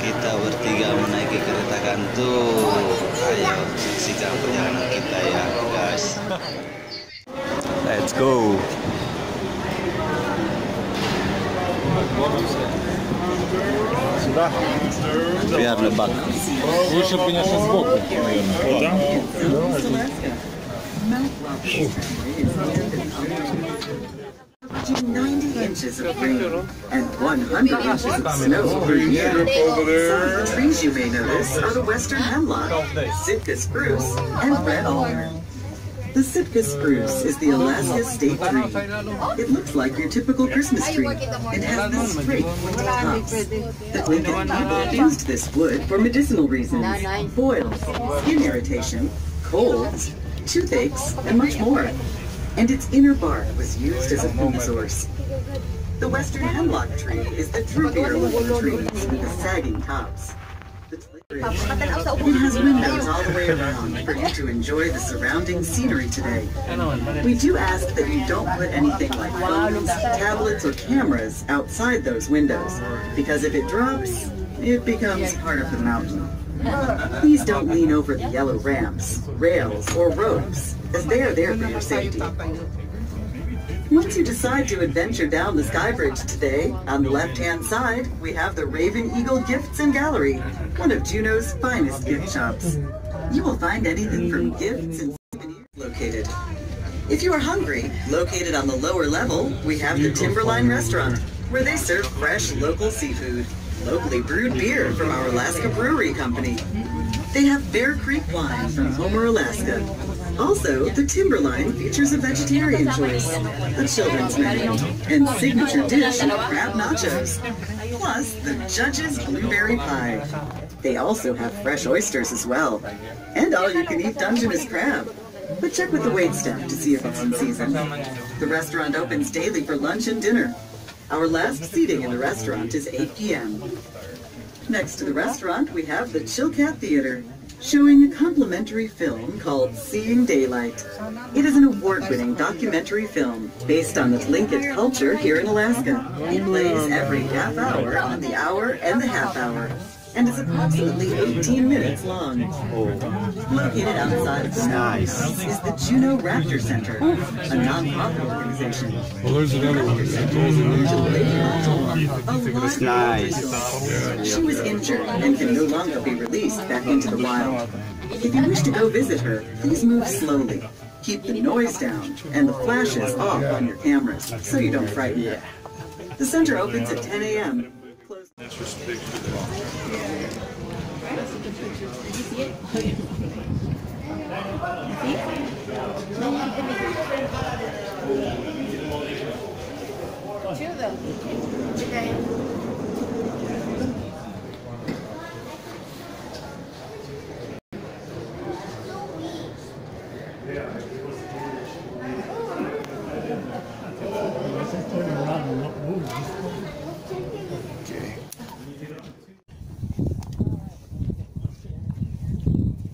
Kita bertiga menaiki kereta gantung. Ayo saksikan perjalanan kita ya guys. Let's go. Сюда? Biar lebak. Лучше, конечно, сбоку, наверное. Averaging 90 inches of rain and 100 inches of snow per year. Over there. Some of the trees you may notice are the western hemlock, Sitka spruce, and red alder. The Sitka spruce is the Alaska state tree. It looks like your typical Christmas tree. It has these straight pointed tops. The Lincoln people used this wood for medicinal reasons: boils, skin irritation, colds, toothaches, and much more. And its inner bark was used as a food source. The western hemlock tree is the droopier looking trees with the sagging tops. It has windows all the way around for you to enjoy the surrounding scenery today. We do ask that you don't put anything like phones, tablets, or cameras outside those windows, because if it drops, it becomes part of the mountain. Please don't lean over the yellow ramps, rails, or ropes, as they are there for your safety. Once you decide to adventure down the Sky Bridge today, on the left-hand side, we have the Raven Eagle Gifts and Gallery, one of Juneau's finest gift shops. You will find anything from gifts and souvenirs located. If you are hungry, located on the lower level, we have the Timberline Restaurant, where they serve fresh local seafood, locally brewed beer from our Alaska Brewery Company. They have Bear Creek wine from Homer, Alaska. Also, the Timberline features a vegetarian choice, a children's menu, and signature dish crab nachos, plus the Judge's blueberry pie. They also have fresh oysters as well, and all-you-can-eat Dungeness crab. But check with the waitstaff to see if it's in season. The restaurant opens daily for lunch and dinner. Our last seating in the restaurant is 8 p.m. Next to the restaurant, we have the Chilkat Theater, showing a complimentary film called Seeing Daylight. It is an award-winning documentary film based on the Tlingit culture here in Alaska. It plays every half hour on the hour and the half hour, and is approximately 18 minutes long. Located outside of the house is the Juneau Raptor Center, a non-profit organization. Well, there's another one. It's nice. She was injured and can no longer be released back into the wild. If you wish to go visit her, please move slowly. Keep the noise down and the flashes off on your cameras so you don't frighten her. The center opens at 10 a.m.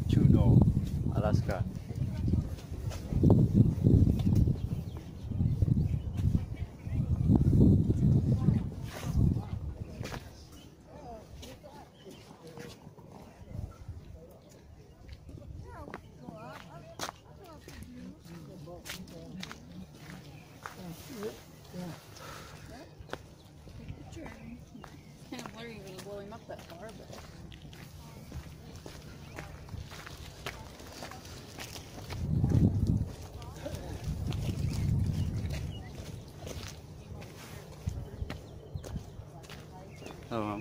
Juneau, Alaska. Kind of blurry when you blow him up that far, but. Oh.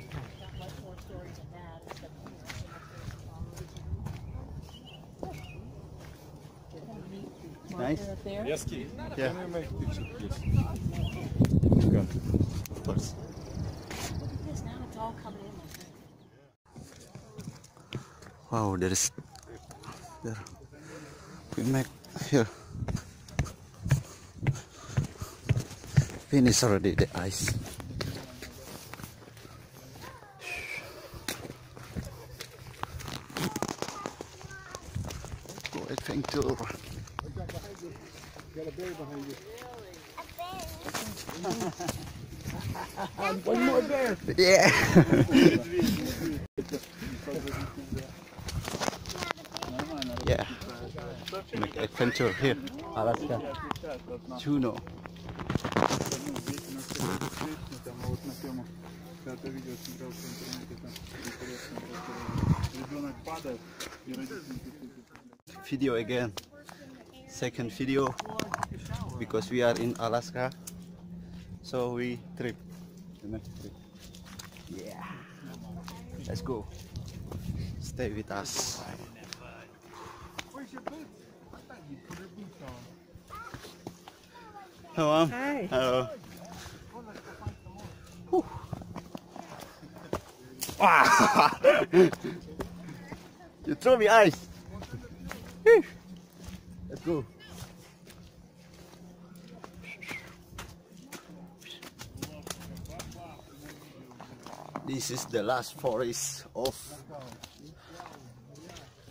Nice. Yes, kid. Yeah. Can you make picture, please? Of course. Yes, now it's all coming in like that. Wow, there. We make here. Finish already the ice. Go adventure. One more bear. Yeah. Yeah. Make adventure here, Alaska. Juneau. Video again. Second video because we are in Alaska. So we trip. The next trip. Yeah. Let's go. Stay with us. Hello, Mom. Hi. Hello. Whew. Wow. You throw me ice. Let's go. This is the last forest of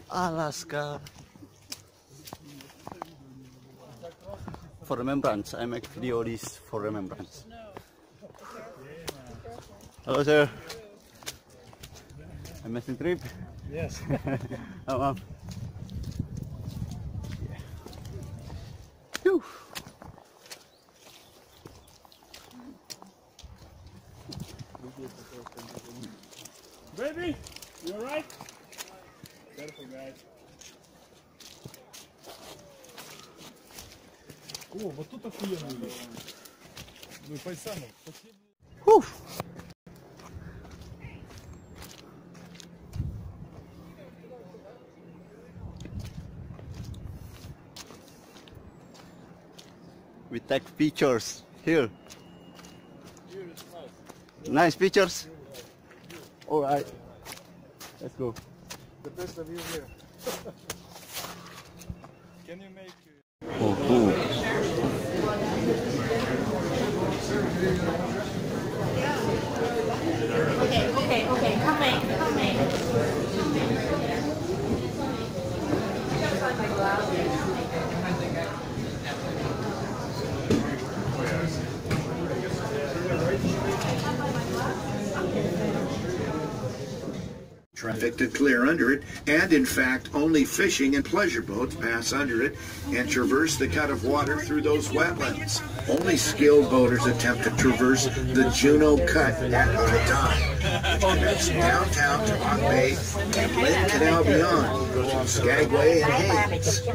Alaska. For remembrance, I make video this for remembrance. Hello, sir. Amazing trip. Yes. Oh, Mom. Yeah. Whew. Baby, you alright? Careful, guys. О, вот тут охуенно. Ну, пойсану. Whew. We take pictures here. Nice pictures. All right, let's go. The best of you here. Can you make... Oh, cool. Okay, coming. Traffic to clear under it, and in fact only fishing and pleasure boats pass under it and traverse the cut of water through those wetlands. Only skilled boaters attempt to traverse the Juneau Cut at a time, which connects downtown to Rock Bay and Lynn Canal beyond to Skagway and Hayes.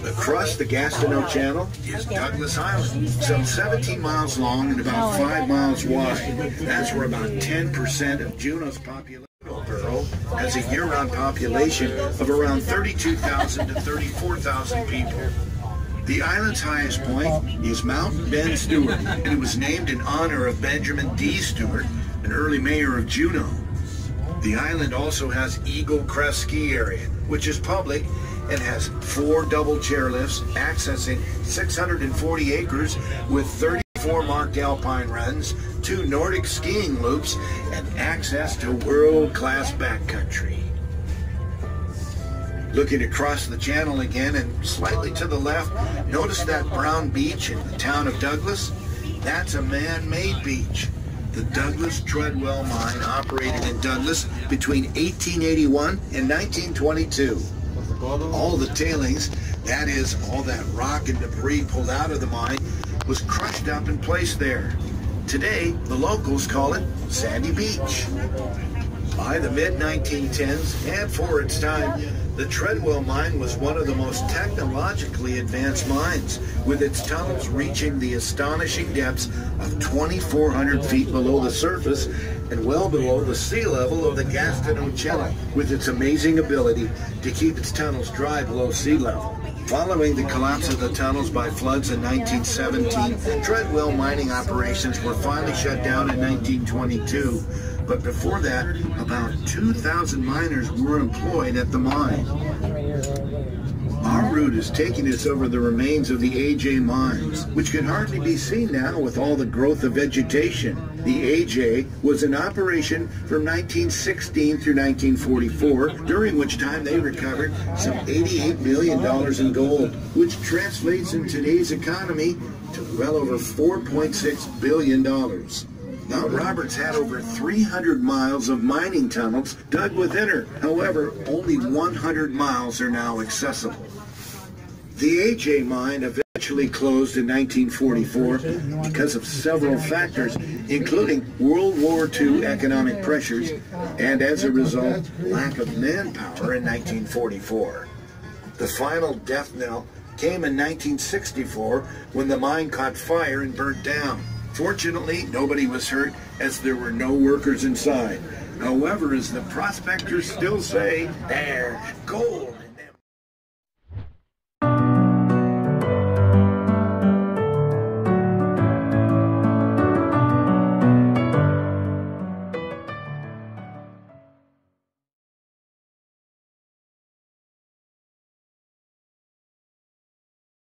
Across the Gastineau Channel is Douglas Island, some 17 miles long and about 5 miles wide. That's where about 10% of Juneau's population. Borough has a year-round population of around 32,000 to 34,000 people. The island's highest point is Mount Ben Stewart, and it was named in honor of Benjamin D. Stewart, an early mayor of Juneau. The island also has Eagle Crest Ski Area, which is public and has 4 double chairlifts accessing 640 acres with 34 marked alpine runs, 2 Nordic skiing loops, and access to world-class backcountry. Looking across the channel again and slightly to the left, notice that brown beach in the town of Douglas? That's a man-made beach. The Douglas Treadwell Mine operated in Douglas between 1881 and 1922. All the tailings, that is, all that rock and debris pulled out of the mine, was crushed up and placed there. Today, the locals call it Sandy Beach. By the mid-1910s, and for its time, the Treadwell mine was one of the most technologically advanced mines, with its tunnels reaching the astonishing depths of 2,400 feet below the surface and well below the sea level of the Gastineau Channel, with its amazing ability to keep its tunnels dry below sea level. Following the collapse of the tunnels by floods in 1917, Treadwell mining operations were finally shut down in 1922. But before that, about 2,000 miners were employed at the mine. Our route is taking us over the remains of the AJ mines, which can hardly be seen now with all the growth of vegetation. The AJ was in operation from 1916 through 1944, during which time they recovered some $88 million in gold, which translates in today's economy to well over $4.6 billion. Mount Roberts had over 300 miles of mining tunnels dug within her. However, only 100 miles are now accessible. The AJ mine eventually closed in 1944 because of several factors, including World War II economic pressures and, as a result, lack of manpower in 1944. The final death knell came in 1964 when the mine caught fire and burnt down. Fortunately, nobody was hurt as there were no workers inside. However, as the prospectors still say, there's gold